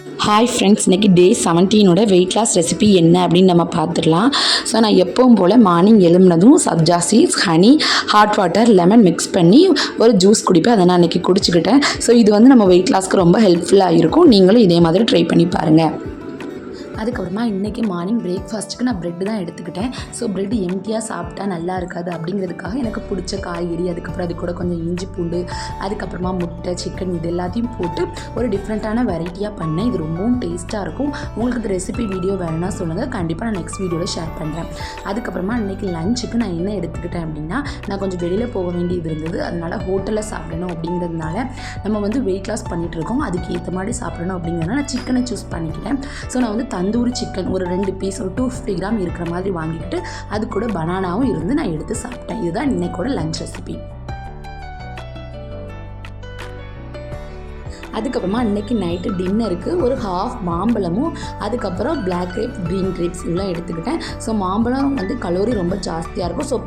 Hi friends, இன்றைக்கி day 17ஓட weight loss recipe என்ன அப்படின்னு நம்ம பார்த்துடலாம். ஸோ நான் எப்பவும் போல் மார்னிங் எழும்புனதும் sabja seeds, honey, hot water, lemon mix பண்ணி ஒரு ஜூஸ் குடிப்பேன். அதை நான் இன்றைக்கி குடிச்சிக்கிட்டேன். ஸோ இது வந்து நம்ம வெயிட் லாஸ்க்கு ரொம்ப ஹெல்ப்ஃபுல்லாக இருக்கும். நீங்களும் இதே மாதிரி ட்ரை பண்ணி பாருங்கள். அதுக்கப்புறமா இன்றைக்கி மார்னிங் பிரேக்ஃபாஸ்ட்டுக்கு நான் ப்ரெட்டு தான் எடுத்துக்கிட்டேன். ஸோ ப்ரெட்டு எம்டியாக சாப்பிட்டா நல்லா இருக்காது அப்படிங்கிறதுக்காக எனக்கு பிடிச்ச காய்கறி, அதுக்கப்புறம் அது கூட கொஞ்சம் இஞ்சி பூண்டு, அதுக்கப்புறமா முட்டை, சிக்கன் இது எல்லாத்தையும் போட்டு ஒரு டிஃப்ரெண்ட்டான வெரைட்டியாக பண்ணேன். இது ரொம்பவும் டேஸ்ட்டாக இருக்கும். உங்களுக்கு இந்த ரெசிபி வீடியோ வேணும்னா சொல்லுங்கள், கண்டிப்பாக நான் நெக்ஸ்ட் வீடியோவில் ஷேர் பண்ணுறேன். அதுக்கப்புறமா இன்றைக்கி லஞ்சுக்கு நான் என்ன எடுத்துக்கிட்டேன் அப்படின்னா, நான் கொஞ்சம் வெளியில் போக வேண்டியது இருந்தது. அதனால் ஹோட்டலில் சாப்பிடணும் அப்படிங்கிறதுனால நம்ம வந்து வெயிட் லாஸ் பண்ணிகிட்ருக்கோம், அதுக்கு ஏற்ற மாதிரி சாப்பிடணும் அப்படிங்கிறதுனால நான் சிக்கனை சூஸ் பண்ணிக்கிட்டேன். ஸோ நான் வந்து தந்தூரி சிக்கன் ஒரு 2 பீஸ் ஒரு 250 கிராம் இருக்கிற மாதிரி வாங்கிக்கிட்டு அது கூட பனானாவும் இருந்து நான் எடுத்து சாப்பிட்டேன். இதுதான் இன்னைக்கோட லஞ்ச் ரெசிபி. அதுக்கப்புறமா இன்றைக்கி நைட்டு டின்னருக்கு ஒரு ஹாஃப் மாம்பழமும் அதுக்கப்புறம் பிளாக் கிரேப், க்ரீன் கிரேப்ஸ் இதெல்லாம் எடுத்துக்கிட்டேன். ஸோ மாம்பழம் வந்து கலோரி ரொம்ப ஜாஸ்தியாக இருக்கும். ஸோ